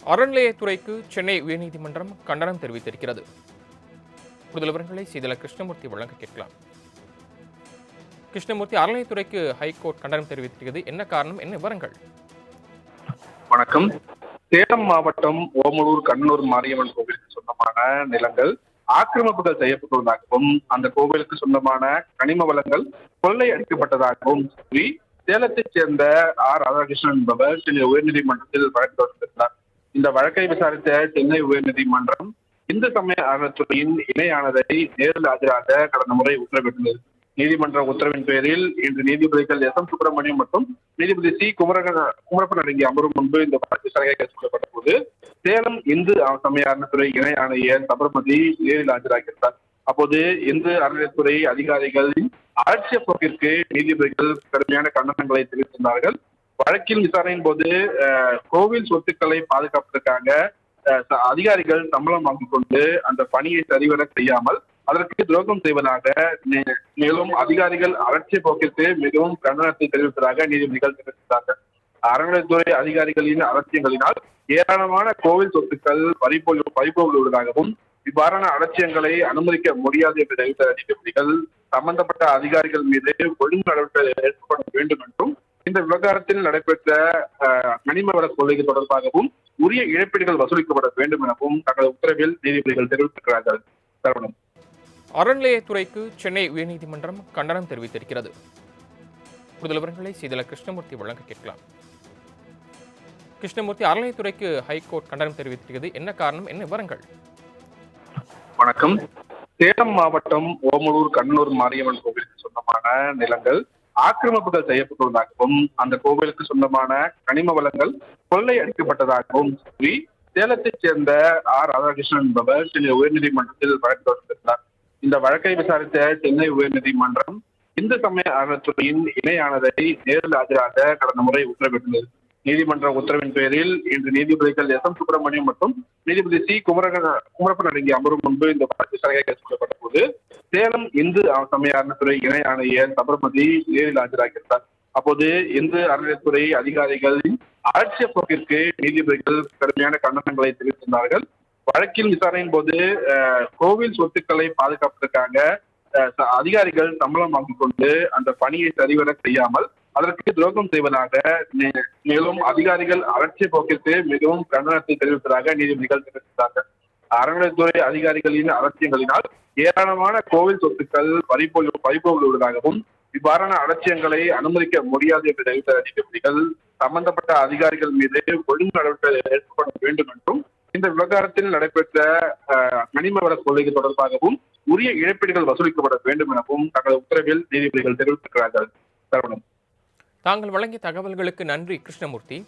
அறநிலையத்துறைக்கு சென்னை உயர்நீதிமன்றம் கண்டனம் தெரிவித்திருக்கிறது. கூடுதல் விவரங்களை செய்தியாளர் கிருஷ்ணமூர்த்தி வழங்க கேட்கலாம். கிருஷ்ணமூர்த்தி, அறநிலையத்துறைக்கு ஹைகோர்ட் கண்டனம் தெரிவித்திருக்கிறது. என்ன காரணம், என்ன விவரங்கள்? வணக்கம். சேலம் மாவட்டம் ஓமலூர் கண்ணூர் மாரியம்மன் கோவிலுக்கு சொந்தமான நிலங்கள் ஆக்கிரமிப்புகள் செய்யப்பட்டுள்ளதாகவும், அந்த கோவிலுக்கு சொந்தமான கனிம வளங்கள் கொள்ளை அடிக்கப்பட்டதாகவும் கூறி சேலத்தைச் சேர்ந்த ராதாகிருஷ்ணன் என்பவர் சென்னை உயர்நீதிமன்றத்தில் வழக்கு தொடர்ந்திருந்தார். இந்த வழக்கை விசாரித்த சென்னை உயர்நீதிமன்றம் இந்து சமய அறநிலையத்துறையின் இணை ஆணையரை நேரில் ஆஜராக கடந்த முறை உத்தரவிட்டுள்ளது. நீதிமன்ற உத்தரவின் பேரில் இன்று நீதிபதிகள் எஸ் எம் சுப்பிரமணியம் மற்றும் நீதிபதி சி குமரப்பன் அடங்கிய அமர்வு முன்பு இந்த வழக்கு சிறையாக கேட்கப்பட்ட போது சேலம் இந்து சமய அறநிலையத்துறை இணை ஆணையர் சபர்மதி நேரில் ஆஜராகியிருந்தார். அப்போது இந்து அறநிலையத்துறை அதிகாரிகளின் அலட்சிய போக்கிற்கு நீதிபதிகள் கடுமையான கண்டனங்களை தெரிவித்திருந்தார்கள். வழக்கின் விசாரணையின் போது கோவில் சொத்துக்களை பாதுகாப்பதற்காக அதிகாரிகள் சம்பளம் வாங்கிக் கொண்டு அந்த பணியை சரிவர செய்யாமல் அதற்கு துரோகம் செய்வதாக, மேலும் அதிகாரிகள் அலட்சிய போக்கிற்கு மிகவும் கண்டனத்தை தெரிவித்ததாக நீதிபதிகள் தெரிவித்தார்கள். அறநிலையத்துறை அதிகாரிகளின் அலட்சியங்களினால் ஏராளமான கோவில் சொத்துக்கள் பறிபோயுள்ளதாகவும், இவ்வாறான அலட்சியங்களை அனுமதிக்க முடியாது என்று தெரிவித்த நீதிபதிகள் சம்பந்தப்பட்ட அதிகாரிகள் மீது ஒழுங்கு நடவடிக்கை எடுக்கப்பட வேண்டும் என்றும், இந்த விவகாரத்தில் நடைபெற்ற கனிம வள கொள்கை தொடர்பாகவும் உரிய இழப்பீடுகள் வசூலிக்கப்பட வேண்டும் எனவும் தங்களது உத்தரவில் நீதிபதிகள் தெரிவித்திருக்கிறார்கள். சரவணன். அறநிலையத்துறைக்கு சென்னை உயர்நீதிமன்றம் கண்டனம் தெரிவித்திருக்கிறது. கூடுதல் விவரங்களை செய்தியாளர் கிருஷ்ணமூர்த்தி வழங்க கேட்கலாம். கிருஷ்ணமூர்த்தி, அறநிலையத்துறைக்கு ஹைகோர்ட் கண்டனம் தெரிவித்திருக்கிறது. என்ன காரணம், என்ன விவரங்கள்? வணக்கம். சேலம் மாவட்டம் ஓமலூர் கண்ணூர் மாரியம்மன் கோவிலுக்கு சொந்தமான நிலங்கள் ஆக்கிரமிப்புகள் செய்யப்பட்டுள்ளதாகவும், அந்த கோவிலுக்கு சொந்தமான கனிம வளங்கள் கொள்ளை அடிக்கப்பட்டதாகவும் கூறி சேலத்தைச் சேர்ந்த ராதாகிருஷ்ணன் என்பவர் சென்னை உயர்நீதிமன்றத்தில் வழக்கு தொடர்ந்திருந்தார். இந்த வழக்கை விசாரித்த சென்னை உயர்நீதிமன்றம் இந்து சமய அறநிலையத்துறையின் இணை ஆணையரை நேரில் ஆஜராக கடந்த முறை உத்தரவிட்டுள்ளது. நீதிமன்ற உத்தரவின் பேரில் இன்று நீதிபதிகள் எஸ் எம் சுப்பிரமணியம் மற்றும் நீதிபதி சி குமரப்பன் அடங்கிய அமர்வு முன்பு இந்த வழக்கு சிறையாக கேட்கப்பட்ட போது சேலம் இந்து சமய அறநிலையத்துறை இணை ஆணையர் சபர்மதி நேரில் ஆஜராகியிருந்தார். அப்போது இந்து அறநிலையத்துறை அதிகாரிகளின் அலட்சிய போக்கிற்கு நீதிபதிகள் கடுமையான கண்டனங்களை தெரிவித்திருந்தார்கள். வழக்கின் விசாரணையின் போது கோவில் சொத்துக்களை பாதுகாப்பதற்காக அதிகாரிகள் சம்பளம் வாங்கிக் கொண்டு அந்த பணியை சரிவர செய்யாமல் அதற்கு துரோகம் செய்வதாக, மேலும் அதிகாரிகள் அலட்சிய போக்கிற்கு மிகவும் கண்டனத்தை தெரிவித்ததாக நீதிபதிகள் தெரிவித்தார்கள். அறநிலையத்துறை அதிகாரிகளின் அலட்சியங்களினால் ஏராளமான கோவில் சொத்துக்கள் பறிபோயுள்ளதாகவும், இவ்வாறான அலட்சியங்களை அனுமதிக்க முடியாது என்று தெரிவித்த நீதிபதிகள் சம்பந்தப்பட்ட அதிகாரிகள் மீது ஒழுங்கு நடவடிக்கை எடுக்கப்பட வேண்டும் என்றும், இந்த விவகாரத்தில் நடைபெற்ற கனிம வள கொள்கை தொடர்பாகவும் உரிய இழப்பீடுகள் வசூலிக்கப்பட வேண்டும் எனவும் தங்களது உத்தரவில் நீதிபதிகள் தெரிவித்திருக்கிறார்கள். சரவணன். தாங்கள் வழங்கிய தகவல்களுக்கு நன்றி கிருஷ்ணமூர்த்தி.